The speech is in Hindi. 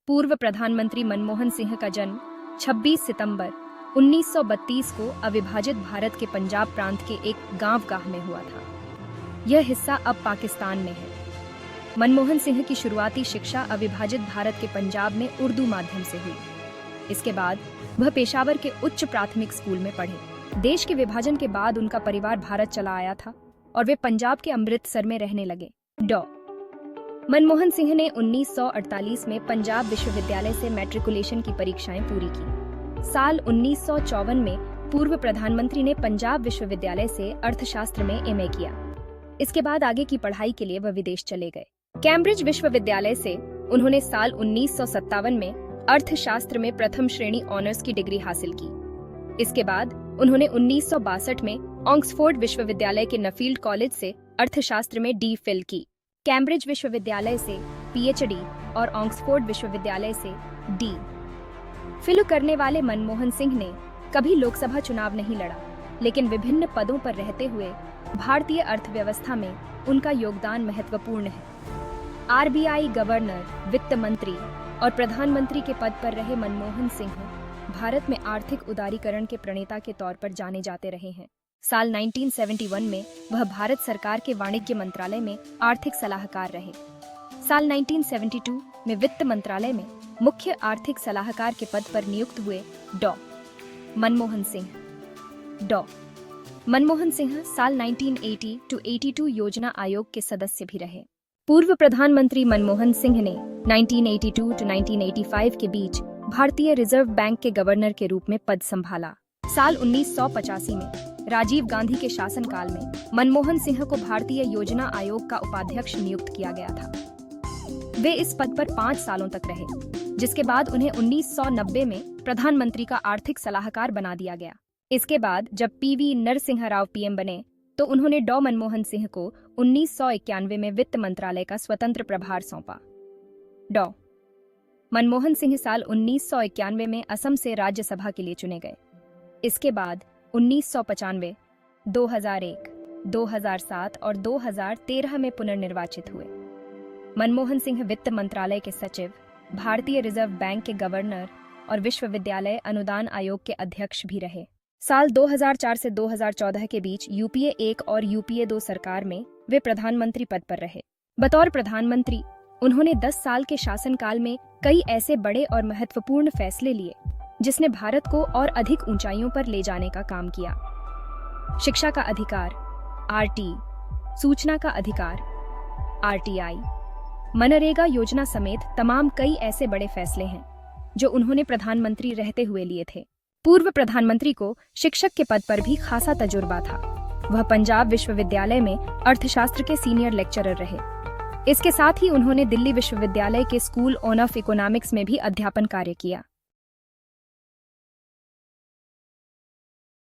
पूर्व प्रधानमंत्री मनमोहन सिंह का जन्म 26 सितंबर 1932 को अविभाजित भारत के पंजाब प्रांत के एक गांव में हुआ था। यह हिस्सा अब पाकिस्तान में है। मनमोहन सिंह की शुरुआती शिक्षा अविभाजित भारत के पंजाब में उर्दू माध्यम से हुई। इसके बाद वह पेशावर के उच्च प्राथमिक स्कूल में पढ़े। देश के विभाजन के बाद उनका परिवार भारत चला आया था और वे पंजाब के अमृतसर में रहने लगे। मनमोहन सिंह ने 1948 में पंजाब विश्वविद्यालय से मैट्रिकुलेशन की परीक्षाएं पूरी की। साल 1954 में पूर्व प्रधानमंत्री ने पंजाब विश्वविद्यालय से अर्थशास्त्र में एमए किया। इसके बाद आगे की पढ़ाई के लिए वह विदेश चले गए। कैम्ब्रिज विश्वविद्यालय से उन्होंने साल 1957 में अर्थशास्त्र में प्रथम श्रेणी ऑनर्स की डिग्री हासिल की। इसके बाद उन्होंने 1962 में ऑक्सफोर्ड विश्वविद्यालय के नफील्ड कॉलेज से अर्थशास्त्र में डी.फिल की। कैम्ब्रिज विश्वविद्यालय से पीएचडी और ऑक्सफोर्ड विश्वविद्यालय से डी.फिल करने वाले मनमोहन सिंह ने कभी लोकसभा चुनाव नहीं लड़ा, लेकिन विभिन्न पदों पर रहते हुए भारतीय अर्थव्यवस्था में उनका योगदान महत्वपूर्ण है। आरबीआई गवर्नर, वित्त मंत्री और प्रधानमंत्री के पद पर रहे मनमोहन सिंह भारत में आर्थिक उदारीकरण के प्रणेता के तौर पर जाने जाते रहे हैं। साल 1971 में वह भारत सरकार के वाणिज्य मंत्रालय में आर्थिक सलाहकार रहे। साल 1972 में वित्त मंत्रालय में मुख्य आर्थिक सलाहकार के पद पर नियुक्त हुए। मनमोहन सिंह साल 1980-82 योजना आयोग के सदस्य भी रहे। पूर्व प्रधानमंत्री मनमोहन सिंह ने 1982-1985 के बीच भारतीय रिजर्व बैंक के गवर्नर के रूप में पद संभाला। साल 1985 में राजीव गांधी के शासनकाल में मनमोहन सिंह को भारतीय योजना आयोग का उपाध्यक्ष नियुक्त किया गया था। वे इस पद पर 5 सालों तक रहे, जिसके बाद उन्हें 1990 में प्रधानमंत्री का आर्थिक सलाहकार बना दिया गया। इसके बाद जब पीवी नरसिम्हा राव पीएम बने तो उन्होंने मनमोहन सिंह को 1991 में वित्त मंत्रालय का स्वतंत्र प्रभार सौंपा। मनमोहन सिंह साल 1991 में असम से राज्यसभा के लिए चुने गए। इसके बाद 1995, 2001, 2007 और 2013 में पुनर्निर्वाचित हुए। मनमोहन सिंह वित्त मंत्रालय के सचिव, भारतीय रिजर्व बैंक के गवर्नर और विश्वविद्यालय अनुदान आयोग के अध्यक्ष भी रहे। साल 2004 से 2014 के बीच यूपीए 1 और यूपीए 2 सरकार में वे प्रधानमंत्री पद पर रहे। बतौर प्रधानमंत्री उन्होंने 10 साल के शासनकाल में कई ऐसे बड़े और महत्वपूर्ण फैसले लिए जिसने भारत को और अधिक ऊंचाइयों पर ले जाने का काम किया। शिक्षा का अधिकार आरटी, सूचना का अधिकार आरटीआई, मनरेगा योजना समेत तमाम कई ऐसे बड़े फैसले हैं जो उन्होंने प्रधानमंत्री रहते हुए लिए थे। पूर्व प्रधानमंत्री को शिक्षक के पद पर भी खासा तजुर्बा था। वह पंजाब विश्वविद्यालय में अर्थशास्त्र के सीनियर लेक्चरर रहे। इसके साथ ही उन्होंने दिल्ली विश्वविद्यालय के स्कूल ऑफ इकोनॉमिक्स में भी अध्यापन कार्य किया।